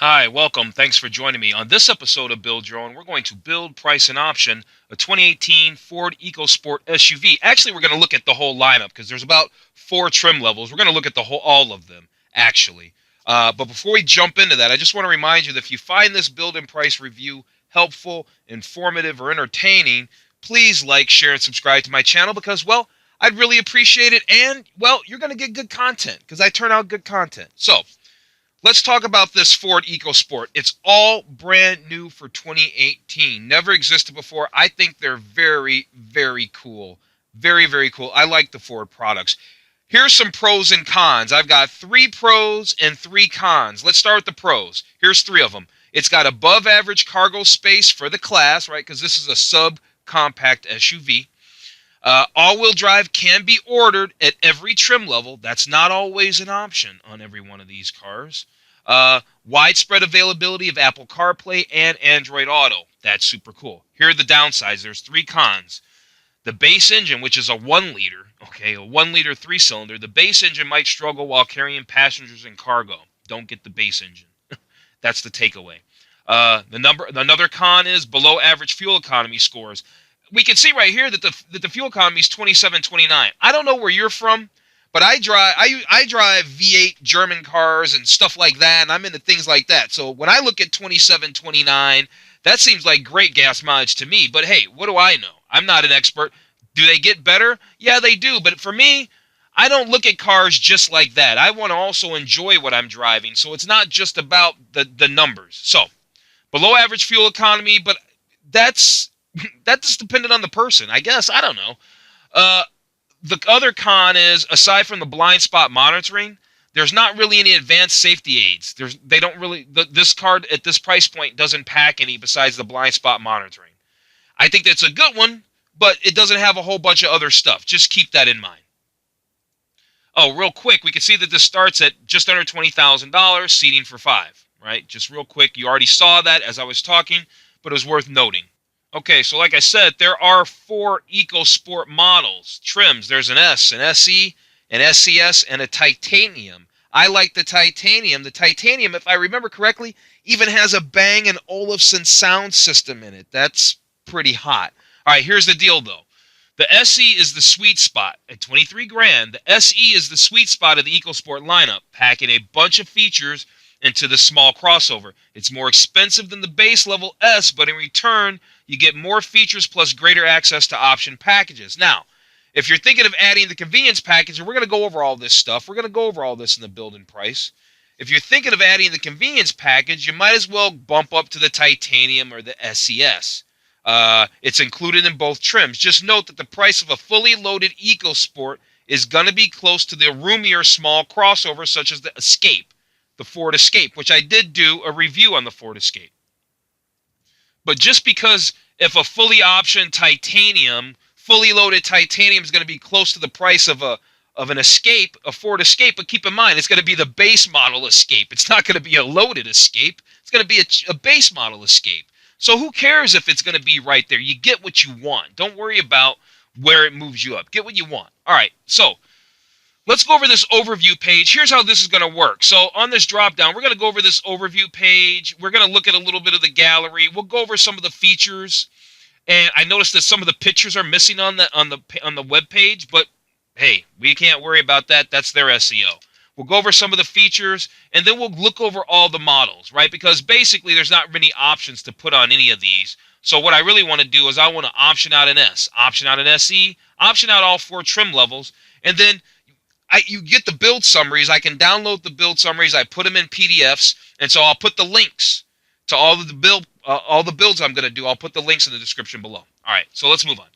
Hi, welcome. Thanks for joining me. On this episode of Build Your Own, we're going to build, price, and option a 2018 Ford EcoSport SUV. Actually, we're going to look at the whole lineup because there's about 4 trim levels. We're going to look at all of them, actually. But before we jump into that, I just want to remind you that if you find this build and price review helpful, informative, or entertaining, please like, share, and subscribe to my channel because, well, I'd really appreciate it. And, well, you're going to get good content because I turn out good content. So, let's talk about this Ford EcoSport. It's all brand new for 2018. Never existed before. I think they're very, very cool. Very, very cool. I like the Ford products. Here's some pros and cons. I've got 3 pros and 3 cons. Let's start with the pros. Here's 3 of them. It's got above average cargo space for the class, right? Because this is a sub-compact SUV. All-wheel drive can be ordered at every trim level. That's not always an option on every one of these cars. Widespread availability of Apple CarPlay and Android Auto. That's super cool. Here are the downsides. There's 3 cons. The base engine, which is a 1-liter, okay, a 1-liter 3-cylinder, the base engine might struggle while carrying passengers and cargo. Don't get the base engine. That's the takeaway. Another con is below average fuel economy scores. We can see right here that the fuel economy is 27.29. I don't know where you're from, but I drive V8 German cars and stuff like that, and I'm into things like that. So when I look at 27.29, that seems like great gas mileage to me. But hey, what do I know? I'm not an expert. Do they get better? Yeah, they do. But for me, I don't look at cars just like that. I want to also enjoy what I'm driving. So it's not just about the numbers. So below average fuel economy, but that's dependent on the person, I guess. I don't know. The other con is, aside from the blind spot monitoring, there's not really any advanced safety aids. This card at this price point doesn't pack any besides the blind spot monitoring. I think that's a good one, but it doesn't have a whole bunch of other stuff. Just keep that in mind. Oh, real quick, we can see that this starts at just under $20,000, seating for 5, right? Just real quick, you already saw that as I was talking, but it was worth noting. Okay, so like I said, there are 4 EcoSport models, trims. There's an S, an SE, an SES, and a titanium. I like the titanium. The titanium, if I remember correctly, even has a Bang & Olufsen sound system in it. That's pretty hot. All right, here's the deal, though. The SE is the sweet spot. At 23 grand, the SE is the sweet spot of the EcoSport lineup, packing a bunch of features into the small crossover. It's more expensive than the base level S, but in return, you get more features plus greater access to option packages. Now, if you're thinking of adding the convenience package, and we're going to go over all this stuff, we're going to go over all this in the build and price. If you're thinking of adding the convenience package, you might as well bump up to the titanium or the SES. It's included in both trims. Just note that the price of a fully loaded EcoSport is going to be close to the roomier small crossover such as the Escape, the Ford Escape, which I did do a review on the Ford Escape. But just because if a fully optioned titanium, fully loaded titanium is going to be close to the price of an Escape, a Ford Escape, but keep in mind, it's going to be the base model Escape. It's not going to be a loaded Escape. It's going to be a base model Escape. So who cares if it's going to be right there? You get what you want. Don't worry about where it moves you up. Get what you want. All right, so let's go over this overview page. Here's how this is going to work. So on this drop down, we're going to go over this overview page. We're going to look at a little bit of the gallery. We'll go over some of the features. And I noticed that some of the pictures are missing on the web page, but hey, we can't worry about that. That's their SEO. We'll go over some of the features, and then we'll look over all the models, right? Because basically there's not many options to put on any of these. So what I really want to do is I want to option out an S, option out an SE, option out all 4 trim levels, and then you get the build summaries. I can download the build summaries. I put them in PDFs, and so I'll put the links to all the builds I'm going to do. I'll put the links in the description below. All right, so let's move on.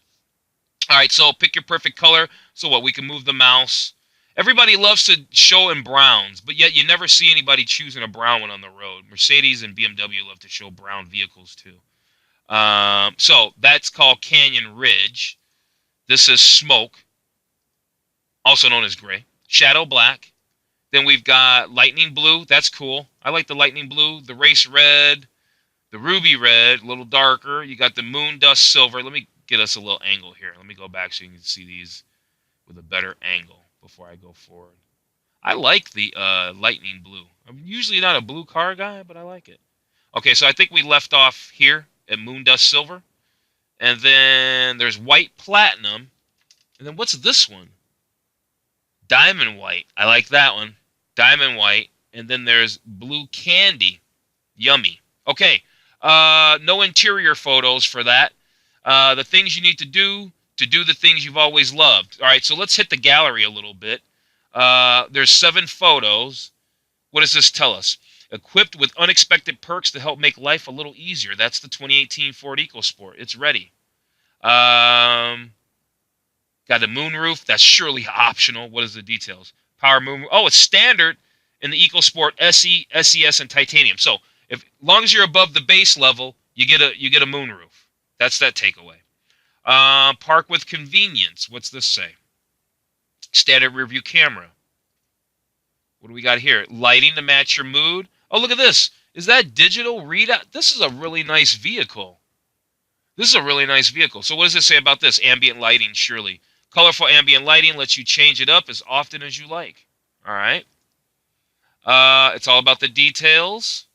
All right, so pick your perfect color. So what? We can move the mouse. Everybody loves to show in browns, but yet you never see anybody choosing a brown one on the road. Mercedes and BMW love to show brown vehicles too. So that's called Canyon Ridge. This is Smoke, also known as gray. Shadow Black. Then we've got Lightning Blue. That's cool. I like the Lightning Blue. The Race Red. The Ruby Red, a little darker. You got the Moon Dust Silver. Let me get us a little angle here. Let me go back so you can see these with a better angle before I go forward. I like the lightning blue. I'm usually not a blue car guy, but I like it. Okay, so I think we left off here at Moondust Silver. And then there's White Platinum. And then what's this one? Diamond White. I like that one. Diamond White. And then there's Blue Candy. Yummy. Okay. No interior photos for that. The things you need to do the things you've always loved. All right, so let's hit the gallery a little bit. There's 7 photos. What does this tell us? Equipped with unexpected perks to help make life a little easier. That's the 2018 Ford EcoSport. It's ready. Got a moonroof. That's surely optional. What is the details? Power moonroof. Oh, it's standard in the EcoSport SE, SES, and titanium. So, as long as you're above the base level, you get a moonroof. That's that takeaway. Park with convenience. What's this say? Standard rear view camera. What do we got here? Lighting to match your mood. Oh, look at this. Is that digital readout? This is a really nice vehicle. This is a really nice vehicle. So what does it say about this? Ambient lighting, surely. Colorful ambient lighting lets you change it up as often as you like. All right. It's all about the details.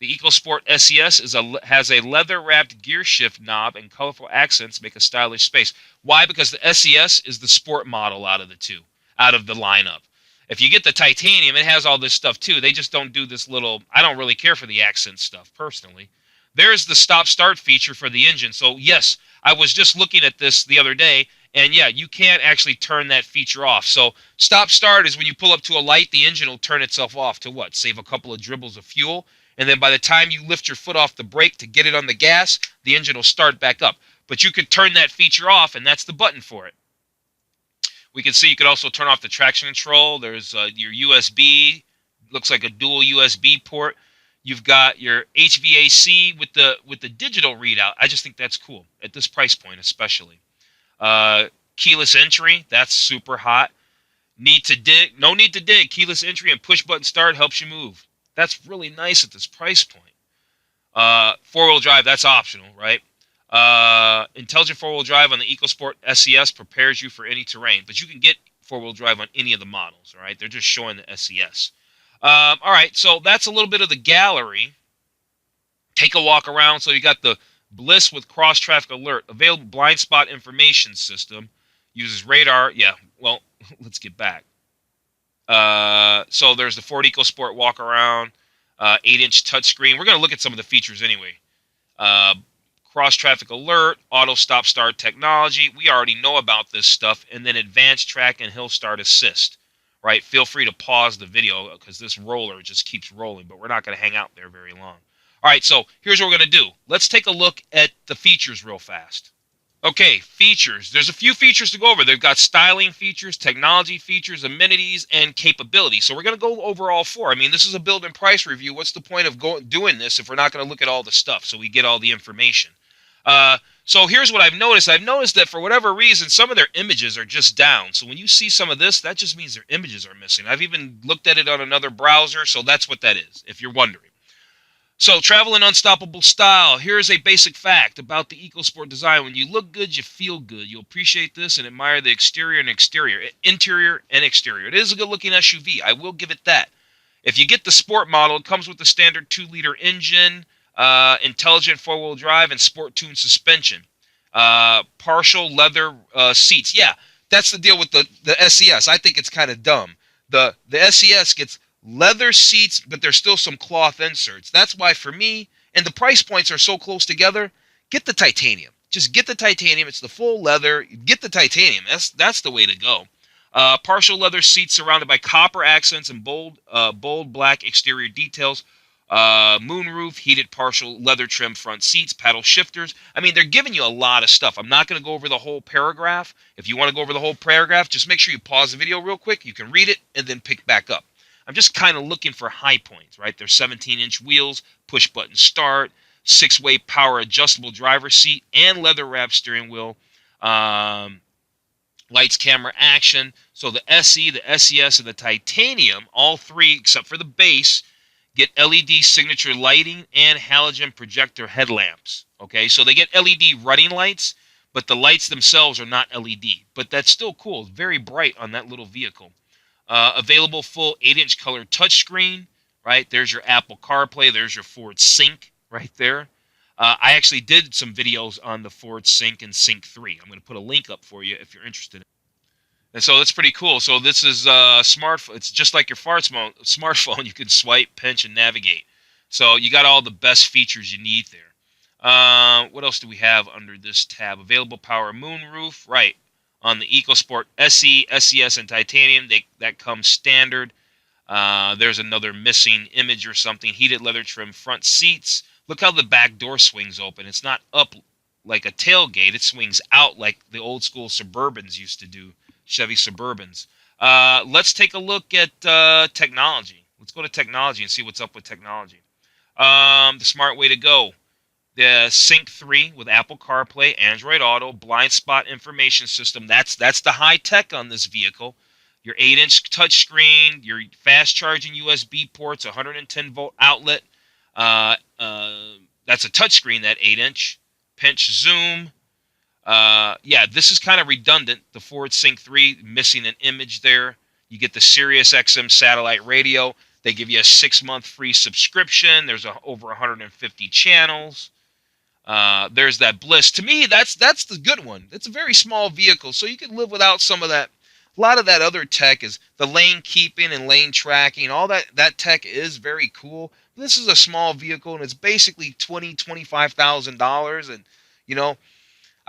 The EcoSport SES has a leather-wrapped gear shift knob, and colorful accents make a stylish space. Why? Because the SES is the sport model out of the lineup. If you get the titanium, it has all this stuff too. They just don't do this little. I don't really care for the accent stuff personally. There's the stop-start feature for the engine. So yes, I was just looking at this the other day, and yeah, you can't actually turn that feature off. So stop-start is when you pull up to a light, the engine will turn itself off to what? Save a couple of dribbles of fuel. And then by the time you lift your foot off the brake to get it on the gas, the engine will start back up. But you could turn that feature off, and that's the button for it. We can see you could also turn off the traction control. There's your USB. Looks like a dual USB port. You've got your HVAC with the digital readout. I just think that's cool at this price point, especially. Keyless entry. That's super hot. Need to dig? No need to dig. Keyless entry and push button start helps you move. That's really nice at this price point. 4-wheel drive, that's optional, right? Intelligent 4-wheel drive on the EcoSport SES prepares you for any terrain. But you can get 4-wheel drive on any of the models, all right? They're just showing the SES. All right, so that's a little bit of the gallery. Take a walk around. So you got the Bliss with cross-traffic alert. Available blind spot information system. Uses radar. Yeah, well, let's get back. So there's the Ford EcoSport walk around, 8-inch touchscreen. We're going to look at some of the features anyway. Cross traffic alert, auto stop start technology. We already know about this stuff. And then advanced track and hill start assist, right? Feel free to pause the video because this roller just keeps rolling, but we're not going to hang out there very long. All right, so here's what we're going to do. Let's take a look at the features real fast. Okay, features. There's a few features to go over. They've got styling features, technology features, amenities, and capability. So we're going to go over all 4. I mean, this is a build and price review. What's the point of doing this if we're not going to look at all the stuff so we get all the information? So here's what I've noticed. I've noticed that for whatever reason, some of their images are just down. So when you see some of this, that just means their images are missing. I've even looked at it on another browser, so that's what that is, if you're wondering. So, travel in unstoppable style. Here's a basic fact about the EcoSport design. When you look good, you feel good. You'll appreciate this and admire the interior and exterior. It is a good-looking SUV. I will give it that. If you get the sport model, it comes with the standard 2-liter engine, intelligent 4-wheel drive, and sport-tuned suspension. Partial leather seats. Yeah, that's the deal with the SES. I think it's kind of dumb. The SES gets leather seats, but there's still some cloth inserts. That's why for me, and the price points are so close together, get the titanium. Just get the titanium. It's the full leather. Get the titanium. That's the way to go. Partial leather seats surrounded by copper accents and bold black exterior details. Moonroof, heated partial leather trim front seats, paddle shifters. I mean, they're giving you a lot of stuff. I'm not going to go over the whole paragraph. If you want to go over the whole paragraph, just make sure you pause the video real quick. You can read it and then pick back up. I'm just kind of looking for high points, right? There's 17-inch wheels, push-button start, 6-way power adjustable driver's seat, and leather-wrapped steering wheel. Lights, camera, action. So the SE, the SES, and the titanium, all 3 except for the base, get LED signature lighting and halogen projector headlamps. Okay, so they get LED running lights, but the lights themselves are not LED. But that's still cool. It's very bright on that little vehicle. Available full 8-inch color touchscreen, right? There's your Apple CarPlay. There's your Ford Sync right there. I actually did some videos on the Ford Sync and Sync 3. I'm going to put a link up for you if you're interested. And so that's pretty cool. So this is smartphone. It's just like your smartphone. You can swipe, pinch, and navigate. So you got all the best features you need there. What else do we have under this tab? Available power moonroof, right? On the EcoSport SE, SES, and Titanium, that comes standard. There's another missing image or something. Heated leather trim front seats. Look how the back door swings open. It's not up like a tailgate. It swings out like the old school Suburbans used to do, Chevy Suburbans. Let's take a look at technology. Let's go to technology and see what's up with technology. The smart way to go. The Sync 3 with Apple CarPlay, Android Auto, blind spot information system. That's the high tech on this vehicle. Your 8-inch touchscreen, your fast charging USB ports, 110 volt outlet. That's a touchscreen, that 8-inch. Pinch zoom. Yeah, this is kind of redundant. The Ford Sync 3 missing an image there. You get the Sirius XM satellite radio. They give you a 6-month free subscription. There's over 150 channels. There's that Bliss. To me, that's the good one. It's a very small vehicle, so you can live without some of that. A lot of that other tech is the lane keeping and lane tracking. All that tech is very cool. This is a small vehicle, and it's basically $25,000. And, you know,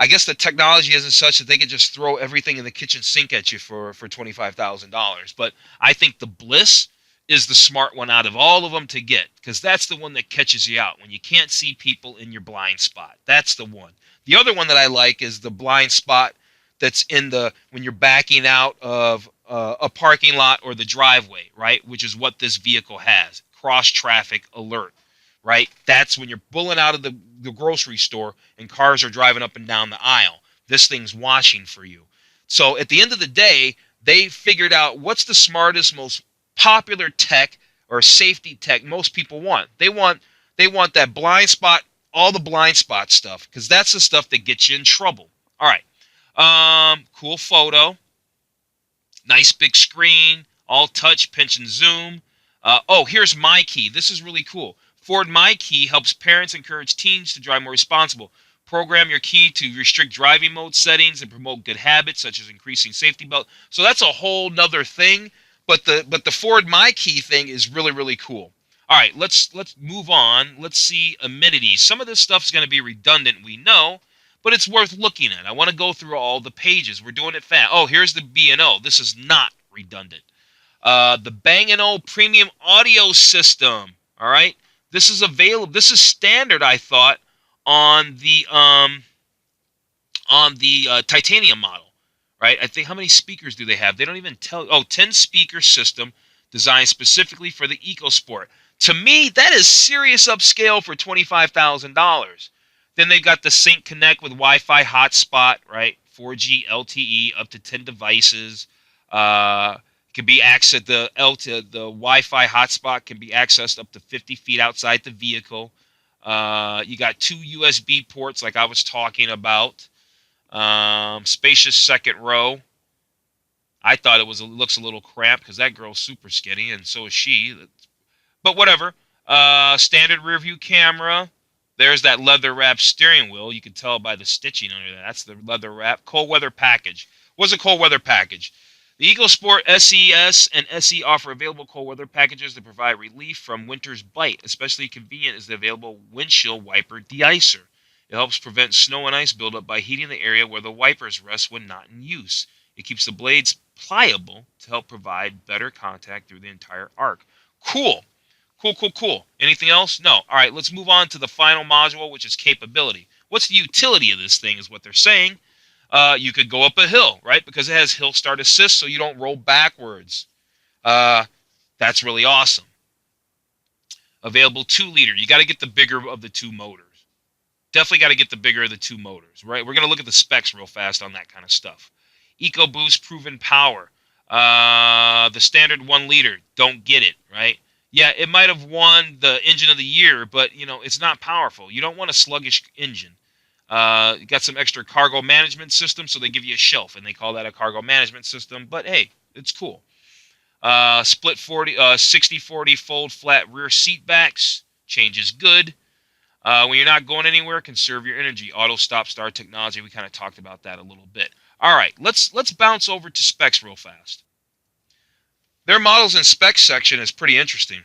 I guess the technology isn't such that they can just throw everything in the kitchen sink at you for $25,000. But I think the Bliss is the smart one out of all of them to get, because that's the one that catches you out when you can't see people in your blind spot. That's the one. The other one that I like is the blind spot that's when you're backing out of a parking lot or the driveway, right? Which is what this vehicle has. Cross traffic alert, right? That's when you're pulling out of the grocery store and cars are driving up and down the aisle. This thing's watching for you. So at the end of the day, they figured out what's the smartest, most popular tech or safety tech most people want. They want that blind spot, all the blind spot stuff, because that's the stuff that gets you in trouble. All right. Cool photo. Nice big screen. All touch, pinch, and zoom. Here's My Key. This is really cool. Ford My Key helps parents encourage teens to drive more responsible. Program your key to restrict driving mode settings and promote good habits, such as increasing safety belt. So that's a whole nother thing. But the Ford My Key thing is really, really cool. All right, let's move on. Let's see amenities. Some of this stuff's going to be redundant, we know, but it's worth looking at. I want to go through all the pages. We're doing it fast. Oh, here's the B&O. This is not redundant. The Bang & O Premium Audio System. All right, this is available. This is standard, I thought, on the Titanium model. Right? I think, how many speakers do they have? They don't even tell. 10 speaker system designed specifically for the EcoSport. To me, that is serious upscale for $25,000. Then they've got the Sync Connect with Wi-Fi hotspot, right? 4G LTE, up to 10 devices. Can be accessed. The Wi-Fi hotspot can be accessed up to 50 feet outside the vehicle. You got 2 USB ports, like I was talking about. Spacious second row. I thought it looks a little cramped because that girl's super skinny and so is she. But whatever. Standard rear view camera. There's that leather wrap steering wheel. You can tell by the stitching under that. That's the leather wrap. Cold weather package. What's a cold weather package? The EcoSport SES and SE offer available cold weather packages that provide relief from winter's bite. Especially convenient is the available windshield wiper de-icer. It helps prevent snow and ice buildup by heating the area where the wipers rest when not in use. It keeps the blades pliable to help provide better contact through the entire arc. Cool. Cool. Anything else? No. All right, let's move on to the final module, which is capability. What's the utility of this thing is what they're saying. You could go up a hill, right? Because it has hill start assist, so you don't roll backwards. That's really awesome. Available 2-liter. You got to get the bigger of the 2 motors. Definitely got to get the bigger of the 2 motors, right? We're going to look at the specs real fast on that kind of stuff. EcoBoost proven power. The standard 1-liter. Don't get it, right? Yeah, it might have won the engine of the year, but, it's not powerful. You don't want a sluggish engine. You got some extra cargo management system, so they give you a shelf, and they call that a cargo management system. But, hey, it's cool. Split 60/40 fold flat rear seat backs. Change is good. When you're not going anywhere, conserve your energy. Auto stop start technology. We kind of talked about that a little bit. All right, let's bounce over to specs real fast. Their models and specs section is pretty interesting.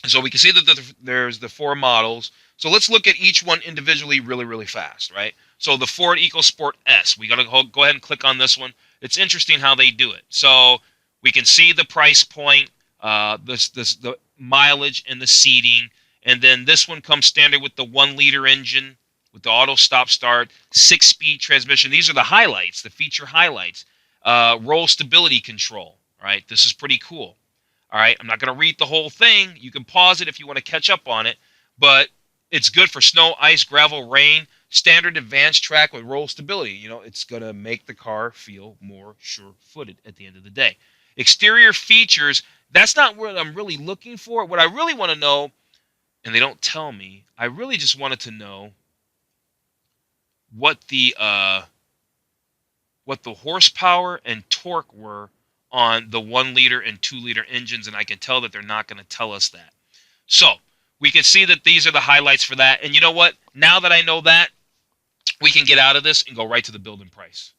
So we can see that there's the 4 models. So let's look at each one individually really, really fast, right? So the Ford EcoSport S. We got to go ahead and click on this one. It's interesting how they do it. So we can see the price point, the mileage and the seating. And then this one comes standard with the 1-liter engine, with the auto stop start, 6-speed transmission. These are the highlights, the feature highlights. Roll stability control, right? This is pretty cool. All right, I'm not going to read the whole thing. You can pause it if you want to catch up on it. But it's good for snow, ice, gravel, rain. Standard advanced track with roll stability. You know, it's going to make the car feel more sure-footed at the end of the day. Exterior features, that's not what I'm really looking for. What I really want to know, and they don't tell me, I really just wanted to know what the horsepower and torque were on the 1-liter and 2-liter engines, and I can tell that they're not going to tell us that. So we can see that these are the highlights for that. And you know what? Now that I know that, we can get out of this and go right to the build and price.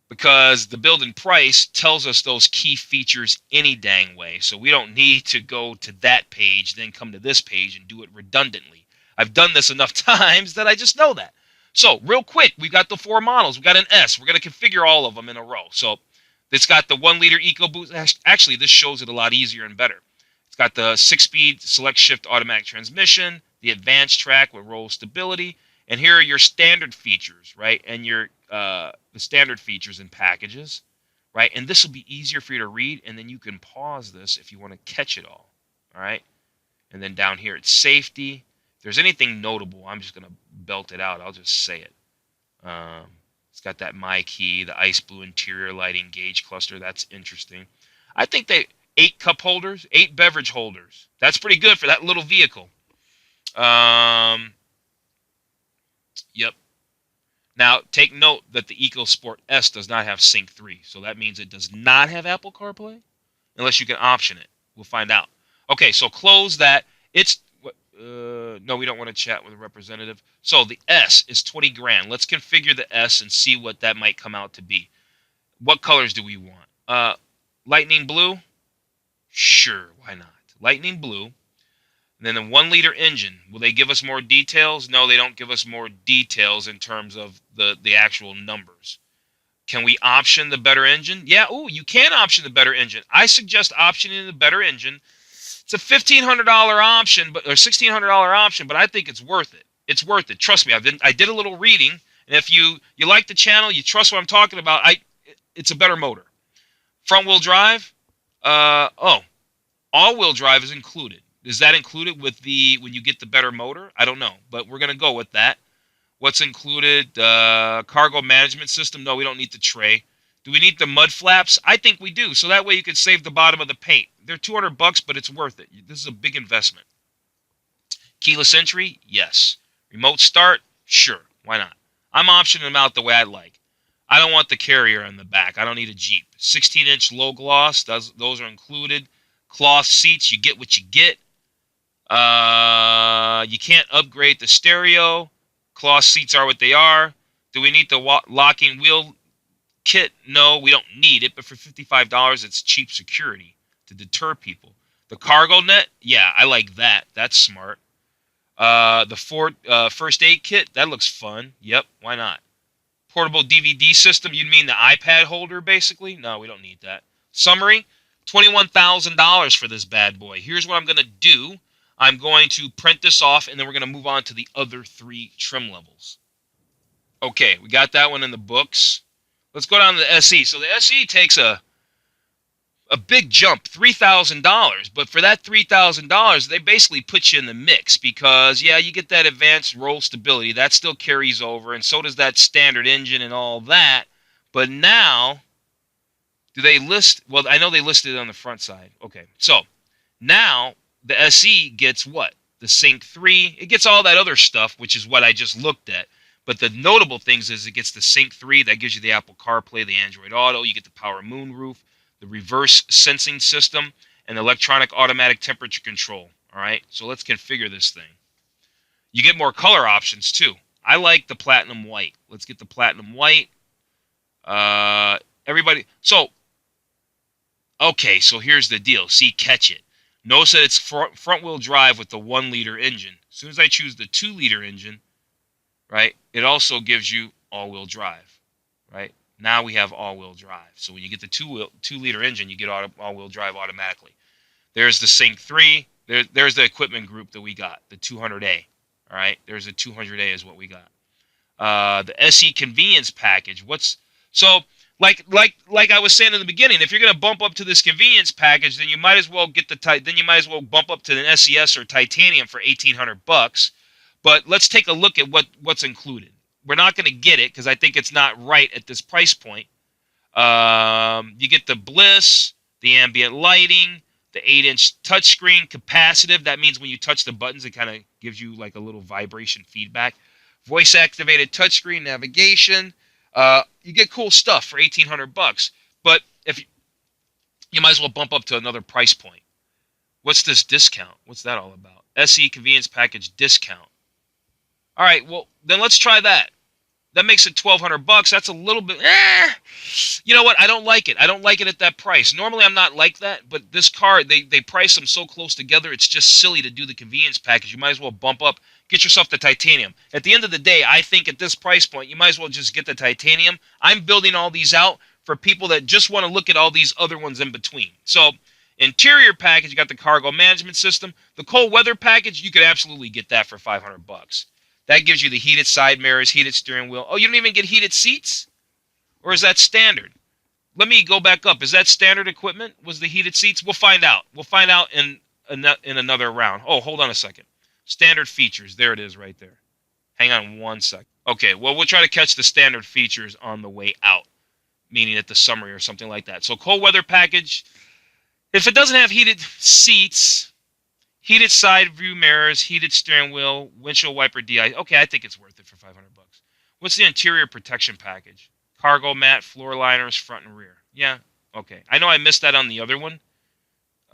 Because the build and price tells us those key features any dang way. So we don't need to go to that page, then come to this page and do it redundantly. I've done this enough times that I just know that. So real quick, we've got the 4 models. We've got an S. We're going to configure all of them in a row. So it's got the 1-liter EcoBoost. Actually, this shows it a lot easier and better. It's got the 6-speed select shift automatic transmission, the advanced track with roll stability, and here are your standard features, right? And your the standard features and packages, right? And this will be easier for you to read, and then you can pause this if you want to catch it all right? And then down here it's safety. If there's anything notable, I'm just going to belt it out. I'll just say it. It's got that My Key, the ice blue interior lighting gauge cluster. That's interesting. I think they 8 cup holders, 8 beverage holders. That's pretty good for that little vehicle. Yep. Now, take note that the EcoSport S does not have Sync 3. So that means it does not have Apple CarPlay, unless you can option it. We'll find out. Okay, so close that. It's no, we don't want to chat with a representative. So the S is 20 grand. Let's configure the S and see what that might come out to be. What colors do we want? Lightning blue? Sure, why not? Lightning blue. And then the 1-liter engine. Will they give us more details? No, they don't give us more details in terms of the actual numbers. Can we option the better engine? Yeah, you can option the better engine. I suggest optioning the better engine. It's a $1,500 option, or $1,600 option, but I think it's worth it. It's worth it. Trust me. I did a little reading, and if you like the channel, you trust what I'm talking about. It's a better motor. Front-wheel drive. All-wheel drive is included. Is that included with when you get the better motor? I don't know, but we're gonna go with that. What's included? Cargo management system. No, we don't need the tray. Do we need the mud flaps? I think we do. So that way you can save the bottom of the paint. They're $200, but it's worth it. This is a big investment. Keyless entry? Yes. Remote start? Sure. Why not? I'm optioning them out the way I like. I don't want the carrier on the back. I don't need a Jeep. 16-inch low gloss. Those are included. Cloth seats. You get what you get. You can't upgrade the stereo. Cloth seats are what they are. Do we need the locking wheel kit? No, we don't need it, but for $55, it's cheap security to deter people. The cargo net, yeah, I like that. That's smart. The Ford first aid kit, that looks fun. Yep, why not? Portable DVD system, you mean the iPad holder, basically? No, we don't need that. Summary, $21,000 for this bad boy. Here's what I'm going to do. I'm going to print this off, and then we're going to move on to the other 3 trim levels. Okay, we got that one in the books. Let's go down to the SE. So the SE takes a big jump, $3,000. But for that $3,000, they basically put you in the mix because, yeah, you get that advanced roll stability. That still carries over, and so does that standard engine and all that. But now, do they list? Well, I know they listed it on the front side. Okay, so now the SE gets what? The Sync 3. It gets all that other stuff, which is what I just looked at. But the notable things is it gets the Sync 3. That gives you the Apple CarPlay, the Android Auto. You get the power moonroof, the reverse sensing system, and electronic automatic temperature control. All right, so let's configure this thing. You get more color options too. I like the platinum white. Let's get the platinum white. Everybody. So, okay, so here's the deal. See, catch it. Notice that it's front-wheel drive with the 1-liter engine. As soon as I choose the 2-liter engine, right, it also gives you all-wheel drive, right? Now we have all-wheel drive. So when you get the 2-liter engine, you get all-wheel drive automatically. There's the Sync 3. There's the equipment group that we got, the 200A. All right, there's a 200A is what we got. The SE convenience package. So like I was saying in the beginning, if you're gonna bump up to this convenience package, then you might as well bump up to the SES or titanium for $1,800. But let's take a look at what's included. We're not gonna get it because I think it's not right at this price point. You get the Bliss, the ambient lighting, the 8-inch touchscreen, capacitive. That means when you touch the buttons, it kind of gives you like a little vibration feedback. Voice-activated touchscreen navigation. You get cool stuff for $1,800. But if you might as well bump up to another price point. What's this discount? What's that all about? SE convenience package discount. All right, well then let's try that. That makes it $1,200. That's a little bit. You know what? I don't like it. I don't like it at that price. Normally, I'm not like that, but this car, they price them so close together. It's just silly to do the convenience package. You might as well bump up, get yourself the titanium. At the end of the day, I think at this price point, you might as well just get the titanium. I'm building all these out for people that just want to look at all these other ones in between. So, interior package, you got the cargo management system. The cold weather package, you could absolutely get that for $500. That gives you the heated side mirrors, heated steering wheel. Oh, you don't even get heated seats? Or is that standard? Let me go back up. Is that standard equipment? Was the heated seats? We'll find out. We'll find out in another round. Oh, hold on a second. Standard features. There it is right there. Hang on one second. Okay, well, we'll try to catch the standard features on the way out, meaning at the summary or something like that. So cold weather package, if it doesn't have heated seats, heated side view mirrors, heated steering wheel, windshield wiper DI. Okay, I think it's worth it for $500. What's the interior protection package? Cargo mat, floor liners, front and rear. Yeah, okay. I know I missed that on the other one.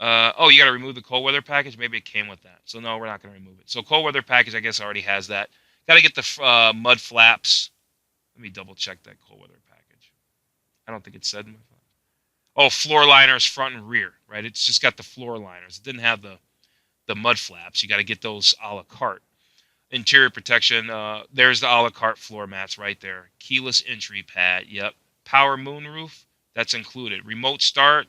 Oh, you got to remove the cold weather package? Maybe it came with that. So no, we're not going to remove it. So cold weather package, I guess, already has that. Got to get the mud flaps. Let me double check that cold weather package. I don't think it said mud flaps. Oh, floor liners, front and rear, right? It's just got the floor liners. It didn't have the mud flaps. You got to get those a la carte. Interior protection, there's the a la carte floor mats right there. Keyless entry pad, yep. Power moonroof, that's included. Remote start,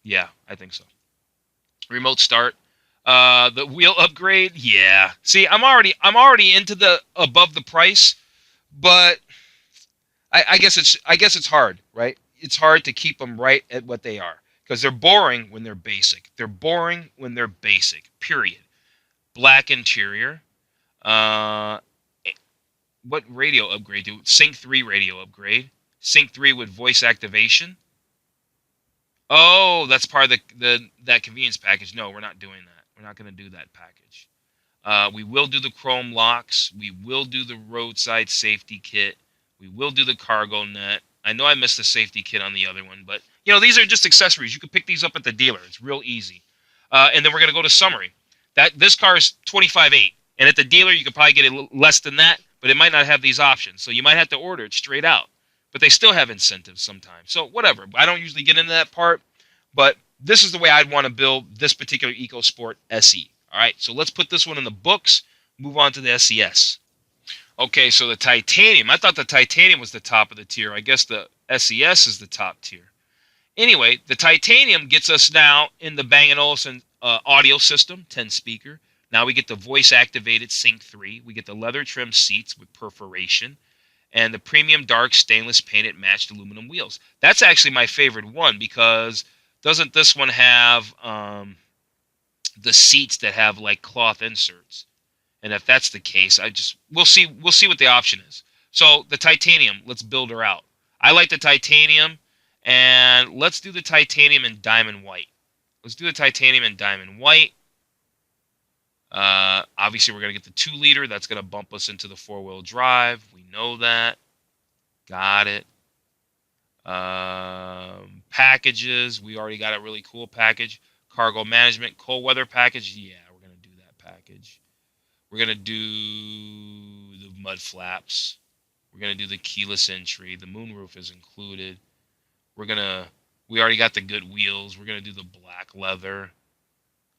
yeah, I think so. Remote start. The wheel upgrade, yeah. See, I'm already into the above the price, but I guess it's hard, right? It's hard to keep them right at what they are. Because they're boring when they're basic. They're boring when they're basic, period. Black interior. What radio upgrade do? Sync 3 radio upgrade. Sync 3 with voice activation. Oh, that's part of that convenience package. No, we're not doing that. We're not going to do that package. We will do the chrome locks. We will do the roadside safety kit. We will do the cargo net. I know I missed the safety kit on the other one, but you know, these are just accessories. You can pick these up at the dealer. It's real easy. And then we're going to go to summary. This car is $25,800, and at the dealer you could probably get it less than that, but it might not have these options. So you might have to order it straight out. But they still have incentives sometimes. So whatever. I don't usually get into that part, but this is the way I'd want to build this particular EcoSport SE. All right, so let's put this one in the books. Move on to the SES. Okay, so the titanium. I thought the titanium was the top of the tier. I guess the SES is the top tier. Anyway, the titanium gets us now in the Bang & Olufsen audio system, 10-speaker. Now we get the voice-activated Sync 3. We get the leather trim seats with perforation. And the premium dark stainless painted matched aluminum wheels. That's actually my favorite one because doesn't this one have the seats that have like cloth inserts? And if that's the case, we'll see what the option is. So the titanium, let's build her out. I like the titanium, and let's do the titanium in diamond white. Let's do the titanium in diamond white. Obviously, we're going to get the 2-liter. That's going to bump us into the 4-wheel drive. We know that. Got it. Packages. We already got a really cool package. Cargo management, cold weather package. Yeah, we're going to do that package. We're going to do the mud flaps. We're going to do the keyless entry. The moonroof is included. We already got the good wheels. We're going to do the black leather.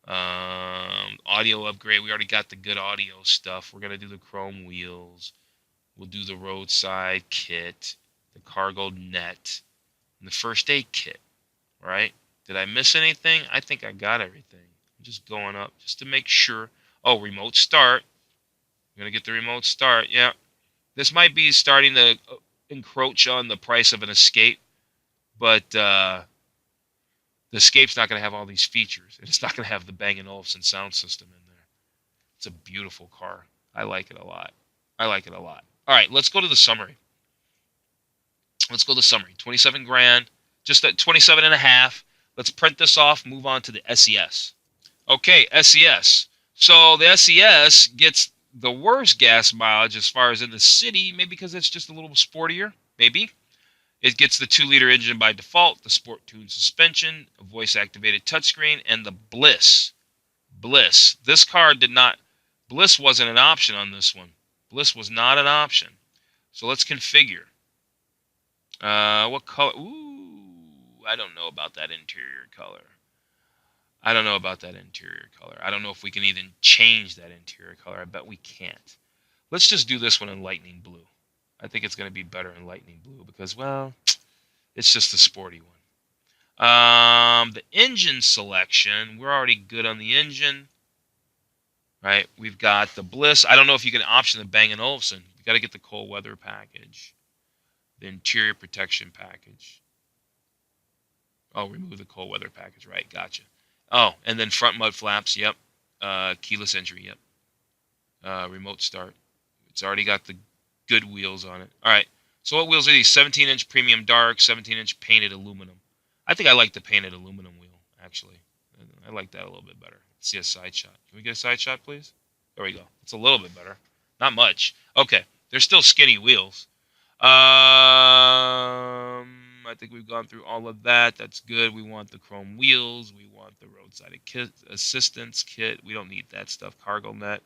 Audio upgrade. We already got the good audio stuff. We're going to do the chrome wheels. We'll do the roadside kit, the cargo net, and the first aid kit, right? Did I miss anything? I think I got everything. I'm just going up just to make sure. Oh, remote start. I'm going to get the remote start. Yeah. This might be starting to encroach on the price of an Escape, but the Escape's not going to have all these features. And it's not going to have the Bang & Olufsen sound system in there. It's a beautiful car. I like it a lot. I like it a lot. All right, let's go to the summary. Let's go to the summary. 27 grand, just at 27 and a half. Let's print this off, move on to the SES. Okay, SES. So the SES gets the worst gas mileage as far as in the city, maybe because it's just a little sportier, maybe. It gets the 2-liter engine by default, the sport-tuned suspension, a voice-activated touchscreen, and the Bliss. Bliss. This car did not... Bliss wasn't an option on this one. Bliss was not an option. So let's configure. What color? Ooh, I don't know about that interior color. I don't know about that interior color. I don't know if we can even change that interior color. I bet we can't. Let's just do this one in lightning blue. I think it's going to be better in lightning blue because, well, it's just a sporty one. The engine selection, we're already good on the engine. Right, we've got the Bliss. I don't know if you can option the Bang & Olufsen. You got to get the cold weather package, the interior protection package. Oh, remove the cold weather package. Right, gotcha. Oh, and then front mud flaps. Yep. Keyless entry. Yep. Remote start. It's already got the good wheels on it. All right. So what wheels are these? 17-inch premium dark, 17-inch painted aluminum. I think I like the painted aluminum wheel actually. I like that a little bit better. Let's see a side shot. Can we get a side shot, please? There we go. It's a little bit better. Not much. Okay. They're still skinny wheels. I think we've gone through all of that. That's good. We want the chrome wheels. We want the roadside assistance kit. We don't need that stuff. Cargo net.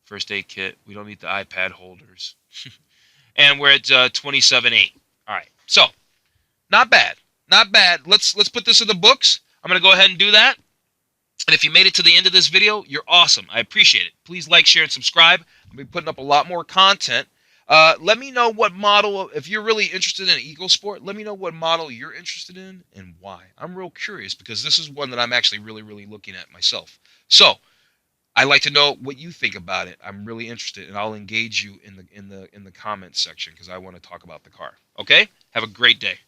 First aid kit. We don't need the iPad holders. And we're at 27.8. All right. So, not bad. Not bad. Let's put this in the books. I'm going to go ahead and do that. And if you made it to the end of this video, you're awesome. I appreciate it. Please like, share, and subscribe. I'll be putting up a lot more content. Let me know what model, if you're really interested in EcoSport, let me know what model you're interested in and why. I'm real curious because this is one that I'm actually really, really looking at myself. So, I'd like to know what you think about it. I'm really interested, and I'll engage you in the comments section because I want to talk about the car. Okay? Have a great day.